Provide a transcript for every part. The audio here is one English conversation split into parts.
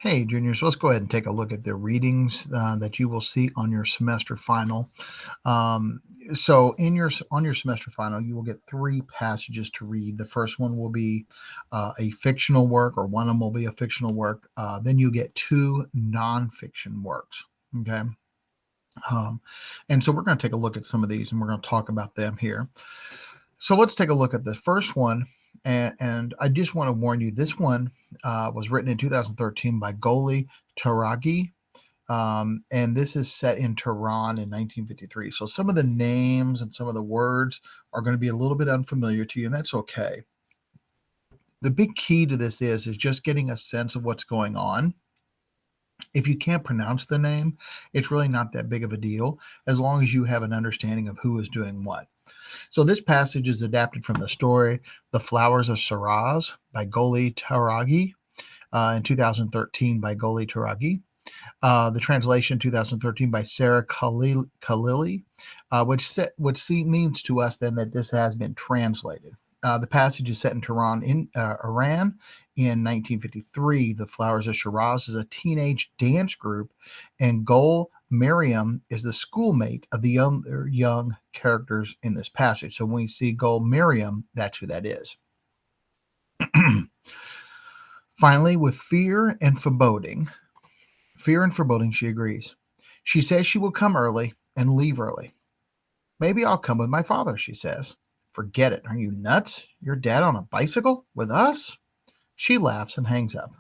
Hey, juniors, let's go ahead and take a look at the readings that you will see on your semester final. Um, so, on your semester final, you will get three passages to read. The first one will be a fictional work, or one of them will be a fictional work. Then you get two nonfiction works. Okay. Um, and so we're going to take a look at some of these, and we're going to talk about them here. So let's take a look at the first one. And I just want to warn you, this one was written in 2013 by Goli Taragi, and this is set in Tehran in 1953. So some of the names and some of the words are going to be a little bit unfamiliar to you, and that's okay. The big key to this is just getting a sense of what's going on. If you can't pronounce the name, it's really not that big of a deal as long as you have an understanding of who is doing what. So this passage is adapted from the story The Flowers of Shiraz by Goli Taragi in 2013 by Goli Taragi. The translation 2013 by Sarah Khalili, which means to us then that this has been translated. The passage is set in Tehran, in Iran, in 1953. The Flowers of Shiraz is a teenage dance group, and Gul Miriam is the schoolmate of the young characters in this passage. So when we see Gul Miriam, that's who that is. Finally, with fear and foreboding, she agrees. She says she will come early and leave early. Maybe I'll come with my father, she says. Forget it. Are you nuts? Your dad on a bicycle? With us? She laughs and hangs up.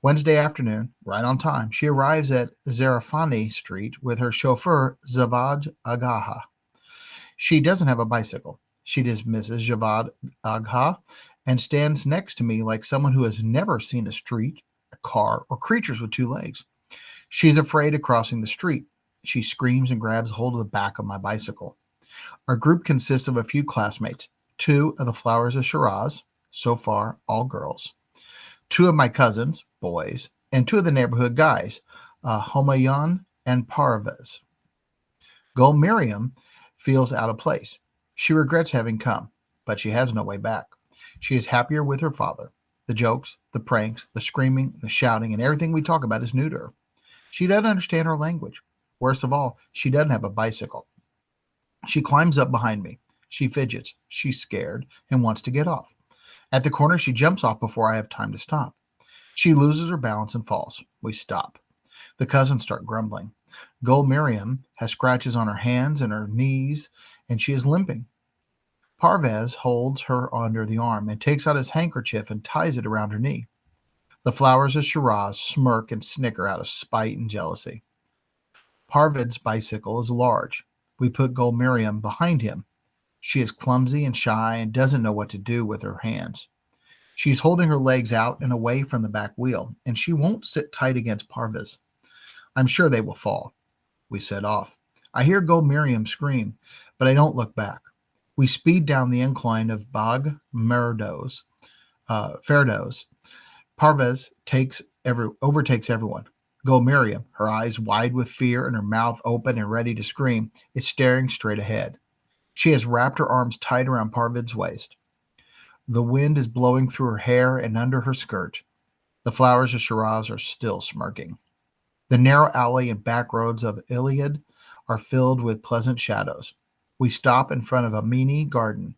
Wednesday afternoon, right on time, she arrives at Zarafani Street with her chauffeur, Zavad Agha. She doesn't have a bicycle. She dismisses Javad Agha and stands next to me like someone who has never seen a street, a car, or creatures with two legs. She's afraid of crossing the street. She screams and grabs hold of the back of my bicycle. Our group consists of a few classmates, two of the Flowers of Shiraz, so far all girls, two of my cousins, boys, and two of the neighborhood guys, Homayan and Parvez. Gul Miriam feels out of place. She regrets having come, but she has no way back. She is happier with her father. The jokes, the pranks, the screaming, the shouting, and everything we talk about is new to her. She doesn't understand our language. Worst of all, she doesn't have a bicycle. She climbs up behind me. She fidgets. She's scared and wants to get off. At the corner, she jumps off before I have time to stop. She loses her balance and falls. We stop. The cousins start grumbling. Gul Miriam has scratches on her hands and her knees, and she is limping. Parvez holds her under the arm and takes out his handkerchief and ties it around her knee. The Flowers of Shiraz smirk and snicker out of spite and jealousy. Parved's bicycle is large. We put Gul Miriam behind him. She is clumsy and shy and doesn't know what to do with her hands. She's holding her legs out and away from the back wheel, and she won't sit tight against Parvez. I'm sure they will fall. We set off. I hear Gul Miriam scream, but I don't look back. We speed down the incline of Bag Ferdows. Parvez overtakes everyone. Gul Miriam, her eyes wide with fear and her mouth open and ready to scream, is staring straight ahead. She has wrapped her arms tight around Parved's waist. The wind is blowing through her hair and under her skirt. The Flowers of Shiraz are still smirking. The narrow alley and back roads of Iliad are filled with pleasant shadows. We stop in front of a mini garden.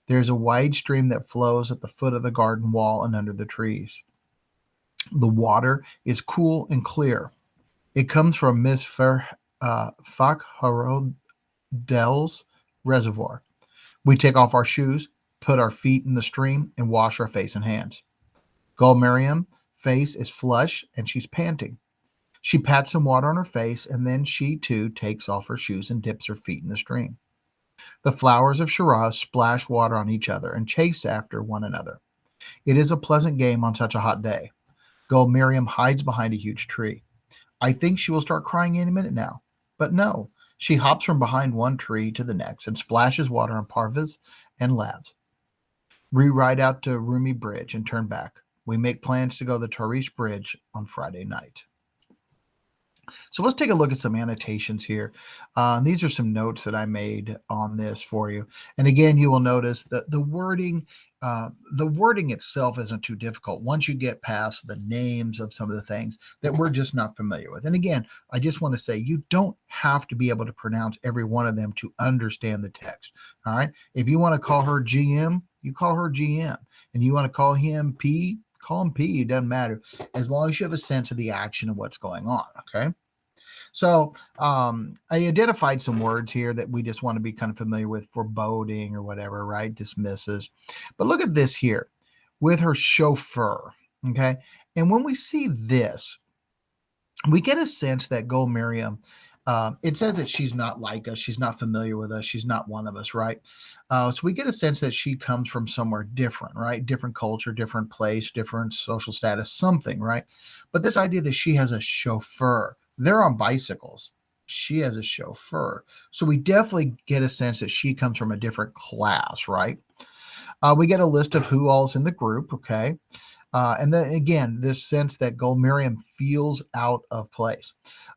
There is a wide stream that flows at the foot of the garden wall and under the trees. The water is cool and clear. It comes from Miss Fakharodel's reservoir. We take off our shoes, put our feet in the stream, and wash our face and hands. Gul Miriam's face is flush and she's panting. She pats some water on her face, and then she too takes off her shoes and dips her feet in the stream. The Flowers of Shiraz splash water on each other and chase after one another. It is a pleasant game on such a hot day. Gul Miriam hides behind a huge tree. I think she will start crying any minute now. But no, she hops from behind one tree to the next and splashes water on Parvez and laughs. We ride out to Rumi Bridge and turn back. We make plans to go to the Tarish Bridge on Friday night. So let's take a look at some annotations here. These are some notes that I made on this for you. And again, you will notice that the wording itself isn't too difficult once you get past the names of some of the things that we're just not familiar with. And again, I just want to say you don't have to be able to pronounce every one of them to understand the text. All right. If you want to call her GM, you call her GM. And you want to call him P, call him P. It doesn't matter as long as you have a sense of the action of what's going on. Okay. So I identified some words here that we just want to be kind of familiar with: foreboding or whatever, right? Dismisses. But look at this here with her chauffeur. Okay. And when we see this, we get a sense that Gold Miriam, it says that she's not like us. She's not familiar with us. She's not one of us, right? So we get a sense that she comes from somewhere different, right? Different culture, different place, different social status, something, right? But this idea that she has a chauffeur, they're on bicycles. She has a chauffeur. So we definitely get a sense that she comes from a different class, right? We get a list of who all's in the group, okay? And then again, this sense that Gold Miriam feels out of place.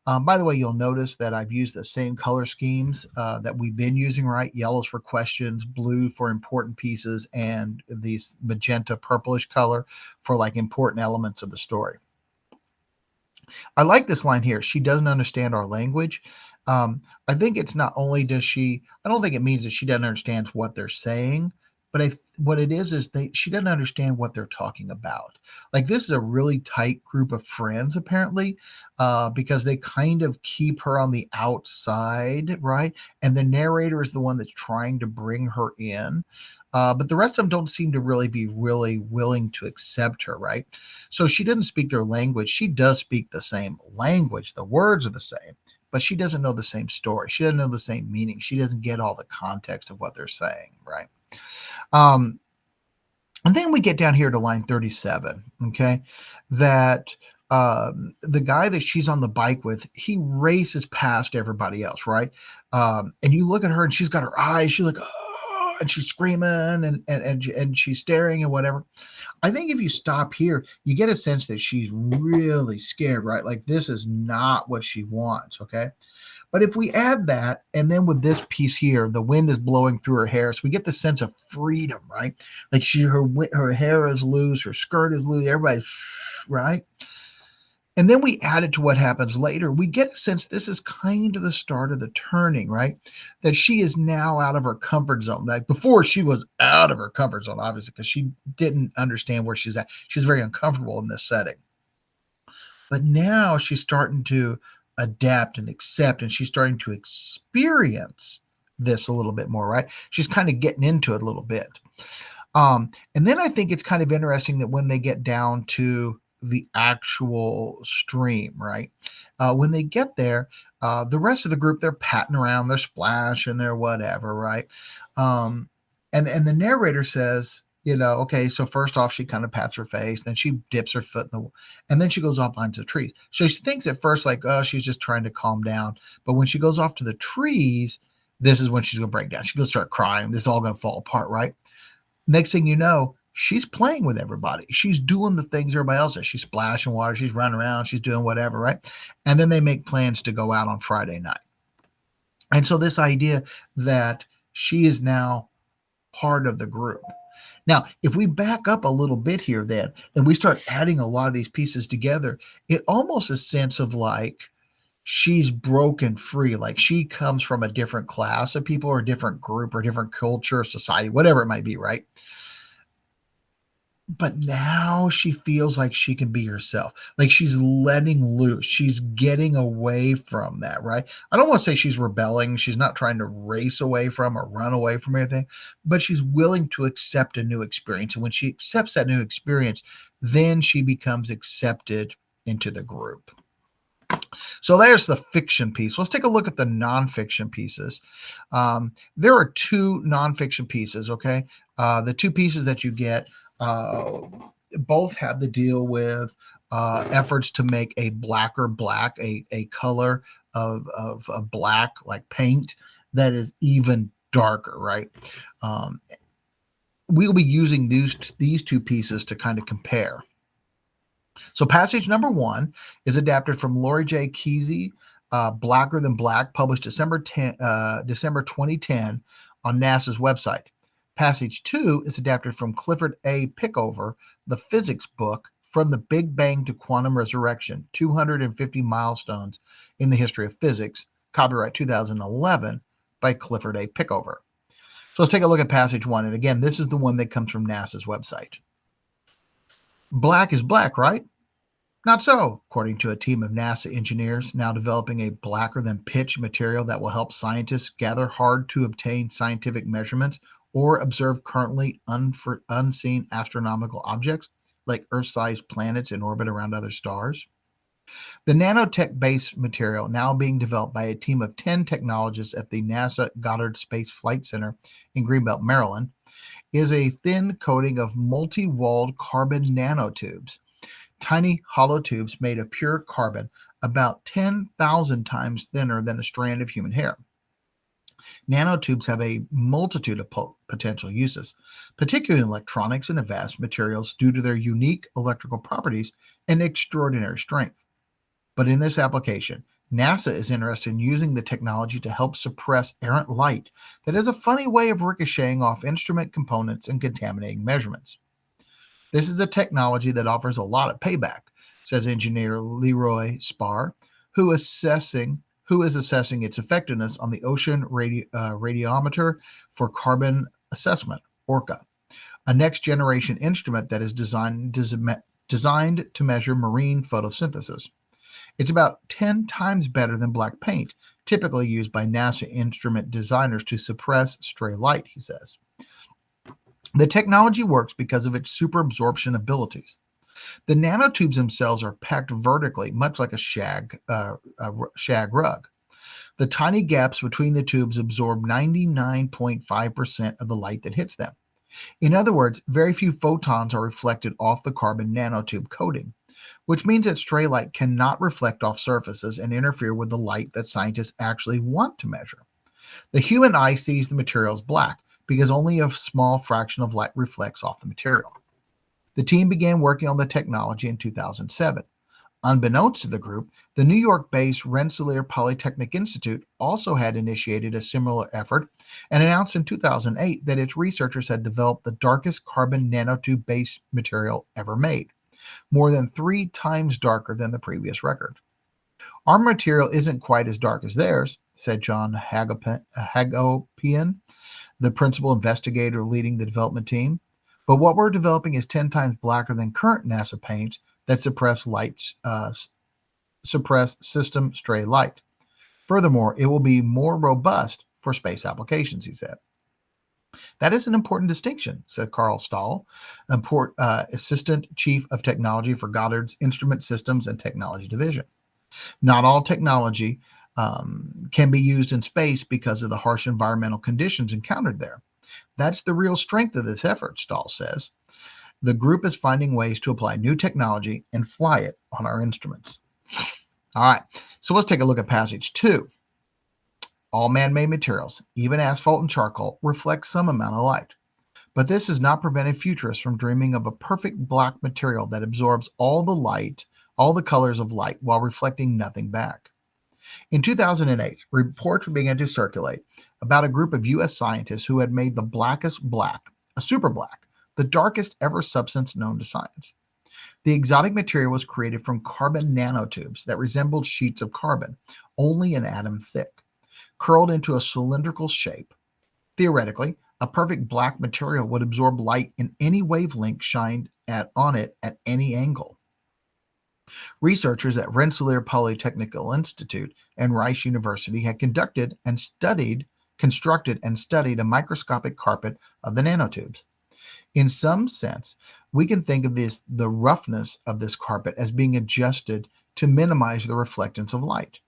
By the way, you'll notice that I've used the same color schemes that we've been using, right? Yellows for questions, blue for important pieces, and these magenta purplish color for like important elements of the story. I like this line here. She doesn't understand our language. I think it's not only does she, I don't think it means that she doesn't understand what they're saying, but what it is she doesn't understand what they're talking about. Like this is a really tight group of friends, apparently, because they kind of keep her on the outside, right? And the narrator is the one that's trying to bring her in. But the rest of them don't seem to really be really willing to accept her, right? So she doesn't speak their language. She does speak the same language. The words are the same, but she doesn't know the same story. She doesn't know the same meaning. She doesn't get all the context of what they're saying, right? Um, and then we get down here to line 37, okay, that the guy that she's on the bike with, he races past everybody else, right? And you look at her and she's got her eyes, she's like, oh, and she's screaming and she's staring and whatever. I think if you stop here, you get a sense that she's really scared, right? Like this is not what she wants, okay? But if we add that, and then with this piece here, the wind is blowing through her hair, so we get the sense of freedom, right? Like her hair is loose, her skirt is loose, everybody's right. And then we add it to what happens later. We get a sense this is kind of the start of the turning, right? That she is now out of her comfort zone. Like before, she was out of her comfort zone, obviously, because she didn't understand where she's at. She's very uncomfortable in this setting. But now she's starting to adapt and accept, and she's starting to experience this a little bit more, right? She's kind of getting into it a little bit. And then I think it's kind of interesting that when they get down to the actual stream, right? When they get there, the rest of the group, they're patting around, they're splashing, they're whatever, right? And the narrator says, okay, so first off, she kind of pats her face, then she dips her foot in the, and then she goes off onto the trees. So she thinks at first, like, oh, she's just trying to calm down. But when she goes off to the trees, this is when she's going to break down. She's going to start crying. This is all going to fall apart, right? Next thing you know, she's playing with everybody. She's doing the things everybody else does. She's splashing water. She's running around. She's doing whatever, right? And then they make plans to go out on Friday night. And so this idea that she is now part of the group. Now, if we back up a little bit here, then, and we start adding a lot of these pieces together, it almost a sense of like she's broken free, like she comes from a different class of people or a different group or different culture, society, whatever it might be, right? But now she feels like she can be herself, like she's letting loose, she's getting away from that, right? I don't want to say she's rebelling, she's not trying to race away from or run away from anything, but she's willing to accept a new experience. And when she accepts that new experience, then she becomes accepted into the group. So there's the fiction piece. Let's take a look at the nonfiction pieces. There are two nonfiction pieces, okay? The two pieces that you get both have to deal with efforts to make a blacker black, a color of a black, like paint, that is even darker, right? We'll be using these two pieces to kind of compare. So passage number 1 is adapted from Lori J. Kesey, Blacker Than Black, published December 2010 on NASA's website. Passage 2 is adapted from Clifford A. Pickover, The Physics Book, From the Big Bang to Quantum Resurrection, 250 Milestones in the History of Physics, copyright 2011 by Clifford A. Pickover. So let's take a look at passage 1. And again, this is the one that comes from NASA's website. Black is black, right? Not so, according to a team of NASA engineers now developing a blacker than pitch material that will help scientists gather hard to obtain scientific measurements or observe currently unseen astronomical objects like Earth-sized planets in orbit around other stars. The nanotech-based material now being developed by a team of 10 technologists at the NASA Goddard Space Flight Center in Greenbelt, Maryland, is a thin coating of multi-walled carbon nanotubes, tiny hollow tubes made of pure carbon about 10,000 times thinner than a strand of human hair. Nanotubes have a multitude of potential uses, particularly in electronics and advanced materials due to their unique electrical properties and extraordinary strength. But in this application, NASA is interested in using the technology to help suppress errant light that has a funny way of ricocheting off instrument components and contaminating measurements. This is a technology that offers a lot of payback, says engineer Leroy Spar, who is assessing its effectiveness on the Ocean Radiometer for Carbon Assessment, ORCA, a next-generation instrument that is designed to measure marine photosynthesis. It's about 10 times better than black paint, typically used by NASA instrument designers to suppress stray light, he says. The technology works because of its superabsorption abilities. The nanotubes themselves are packed vertically, much like a shag rug. The tiny gaps between the tubes absorb 99.5% of the light that hits them. In other words, very few photons are reflected off the carbon nanotube coating, which means that stray light cannot reflect off surfaces and interfere with the light that scientists actually want to measure. The human eye sees the material as black because only a small fraction of light reflects off the material. The team began working on the technology in 2007. Unbeknownst to the group, the New York-based Rensselaer Polytechnic Institute also had initiated a similar effort and announced in 2008 that its researchers had developed the darkest carbon nanotube-based material ever made, more than 3 times darker than the previous record. Our material isn't quite as dark as theirs, said John Hagopian, the principal investigator leading the development team. But what we're developing is 10 times blacker than current NASA paints that suppress system stray light. Furthermore, it will be more robust for space applications, he said. That is an important distinction, said Carl Stahl, Assistant Chief of Technology for Goddard's Instrument Systems and Technology Division. Not all technology can be used in space because of the harsh environmental conditions encountered there. That's the real strength of this effort, Stahl says. The group is finding ways to apply new technology and fly it on our instruments. All right, so let's take a look at passage 2. All man-made materials, even asphalt and charcoal, reflect some amount of light. But this has not prevented futurists from dreaming of a perfect black material that absorbs all the light, all the colors of light, while reflecting nothing back. In 2008, reports began to circulate about a group of U.S. scientists who had made the blackest black, a super black, the darkest ever substance known to science. The exotic material was created from carbon nanotubes that resembled sheets of carbon, only an atom thick, curled into a cylindrical shape. Theoretically, a perfect black material would absorb light in any wavelength shined on it at any angle. Researchers at Rensselaer Polytechnical Institute and Rice University had constructed and studied a microscopic carpet of the nanotubes. In some sense, we can think of the roughness of this carpet as being adjusted to minimize the reflectance of light.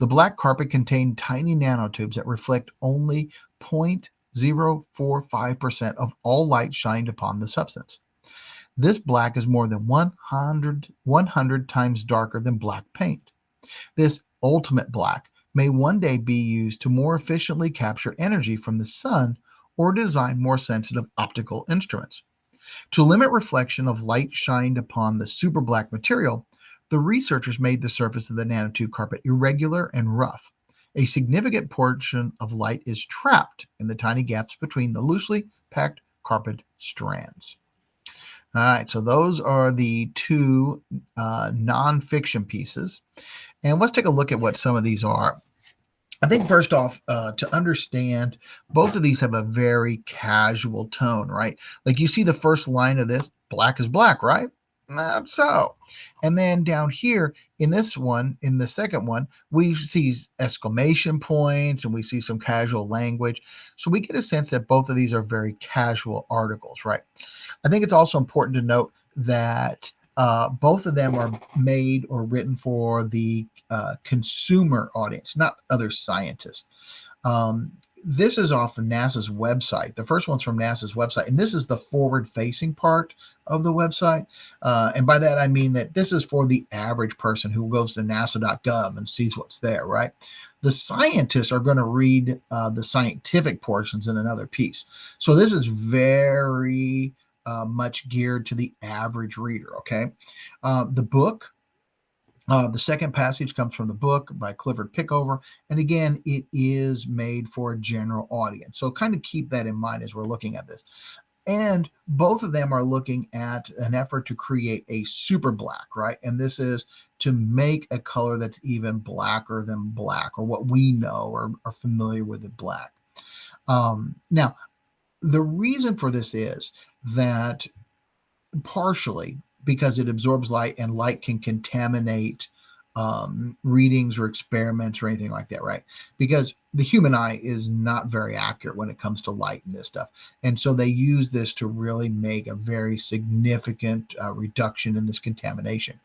The black carpet contained tiny nanotubes that reflect only 0.045% of all light shined upon the substance. This black is more than 100 times darker than black paint. This ultimate black may one day be used to more efficiently capture energy from the sun or design more sensitive optical instruments. To limit reflection of light shined upon the super black material, the researchers made the surface of the nanotube carpet irregular and rough. A significant portion of light is trapped in the tiny gaps between the loosely packed carpet strands. All right, so those are the two nonfiction pieces. And let's take a look at what some of these are. I think first off, to understand, both of these have a very casual tone, right? Like you see the first line of this, black is black, right? Not so. And then down here in this one, in the second one, we see exclamation points and we see some casual language. So we get a sense that both of these are very casual articles, right? I think it's also important to note that both of them are made or written for the consumer audience, not other scientists. This is off of NASA's website. The first one's from NASA's website, and this is the forward-facing part of the website. And by that, I mean that this is for the average person who goes to nasa.gov and sees what's there, right? The scientists are going to read the scientific portions in another piece. So this is very much geared to the average reader, okay? The book, the second passage comes from the book by Clifford Pickover. And again, it is made for a general audience. So kind of keep that in mind as we're looking at this. And both of them are looking at an effort to create a super black, right? And this is to make a color that's even blacker than black, or what we know or are familiar with as black. Now, the reason for this is that partially because it absorbs light and light can contaminate readings or experiments or anything like that, right? Because the human eye is not very accurate when it comes to light and this stuff. And so they use this to really make a very significant reduction in this contamination.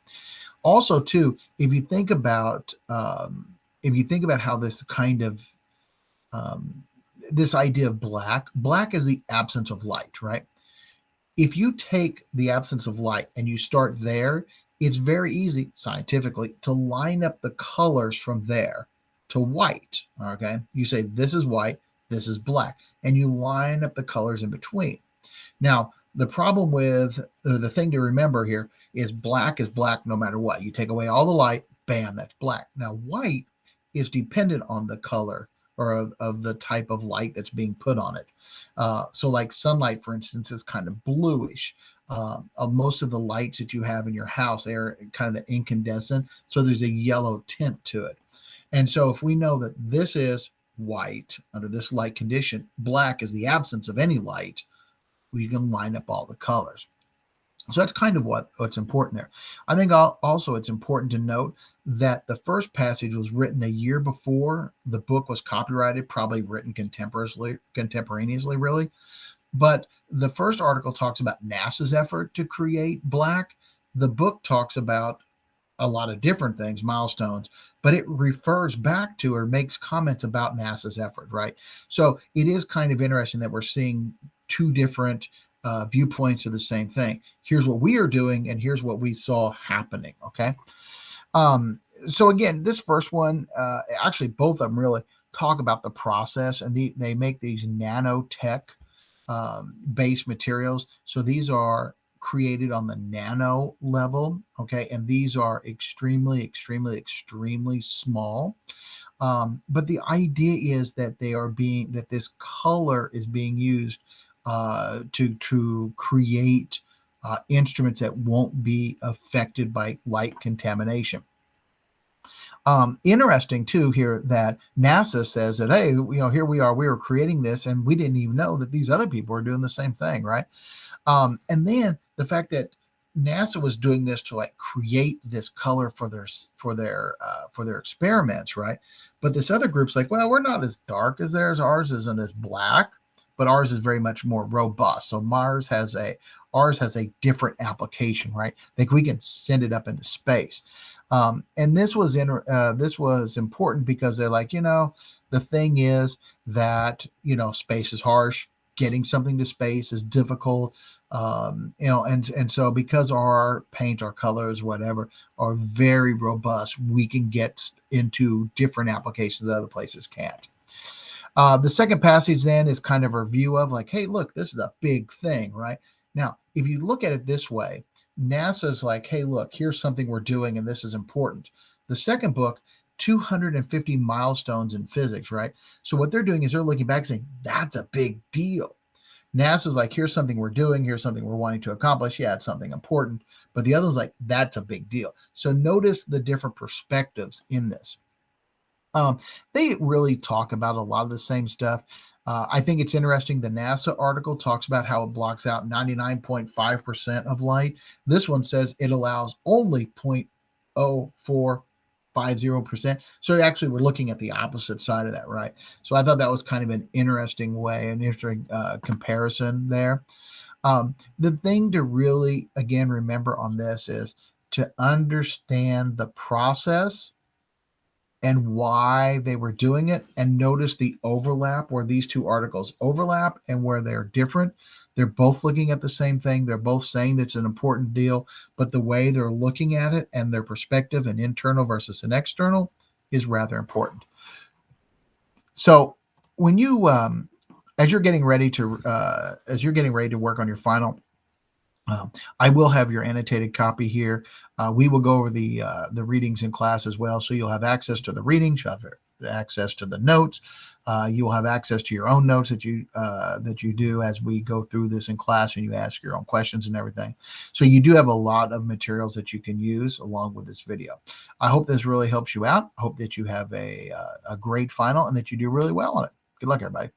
Also, too, if you think about how this kind of this idea of black is the absence of light, right? If you take the absence of light and you start there, it's very easy scientifically to line up the colors from there to white. Okay. You say, this is white, this is black, and you line up the colors in between. Now, the problem with the thing to remember here is black no matter what. You take away all the light, bam, that's black. Now, white is dependent on the color or of the type of light that's being put on it. So like sunlight, for instance, is kind of bluish. Most of the lights that you have in your house are kind of the incandescent. So there's a yellow tint to it. And so if we know that this is white under this light condition, black is the absence of any light, we can line up all the colors. So that's kind of what's important there. I think also it's important to note that the first passage was written a year before the book was copyrighted, probably written contemporaneously, really. But the first article talks about NASA's effort to create black. The book talks about a lot of different things, milestones, but it refers back to or makes comments about NASA's effort, right? So it is kind of interesting that we're seeing two different viewpoints of the same thing. Here's what we are doing, and here's what we saw happening. Okay. So again, this first one, actually, both of them really talk about the process, and they make these nanotech based materials. So these are created on the nano level. Okay. And these are extremely, extremely, extremely small. But the idea is that that this color is being used to create instruments that won't be affected by light contamination. Interesting too here that NASA says that, hey, here we were creating this and we didn't even know that these other people were doing the same thing, right? And then the fact that NASA was doing this to like create this color for their experiments, right? But this other group's like, well, we're not as dark as theirs. Ours isn't as black, but ours is very much more robust. So ours has a different application, right? Like we can send it up into space. And this was important because they're like, the thing is that, space is harsh. Getting something to space is difficult. And so because our paint, our colors, whatever, are very robust, we can get into different applications that other places can't. The second passage then is kind of a review of like, hey, look, this is a big thing, right? Now, if you look at it this way, NASA's like, hey, look, here's something we're doing, and this is important. The second book, 250 milestones in physics, right? So what they're doing is they're looking back saying, that's a big deal. NASA's like, here's something we're doing, here's something we're wanting to accomplish. Yeah, it's something important. But the other's like, that's a big deal. So notice the different perspectives in this. Um, they really talk about a lot of the same stuff. I think it's interesting. The NASA article talks about how it blocks out 99.5% of light. This one says it allows only 0.0450%. So actually, we're looking at the opposite side of that, right? So I thought that was kind of an interesting way, an interesting comparison there. The thing to really, again, remember on this is to understand the process and why they were doing it, and notice the overlap where these two articles overlap and where they're different. They're both looking at the same thing. They're both saying that it's an important deal, but the way they're looking at it and their perspective, an internal versus an external, is rather important. So when you as you're getting ready to work on your final, I will have your annotated copy here. We will go over the readings in class as well, so you'll have access to the readings, you'll have access to the notes. You will have access to your own notes that you do as we go through this in class, and you ask your own questions and everything. So you do have a lot of materials that you can use along with this video. I hope this really helps you out. I hope that you have a great final and that you do really well on it. Good luck, everybody.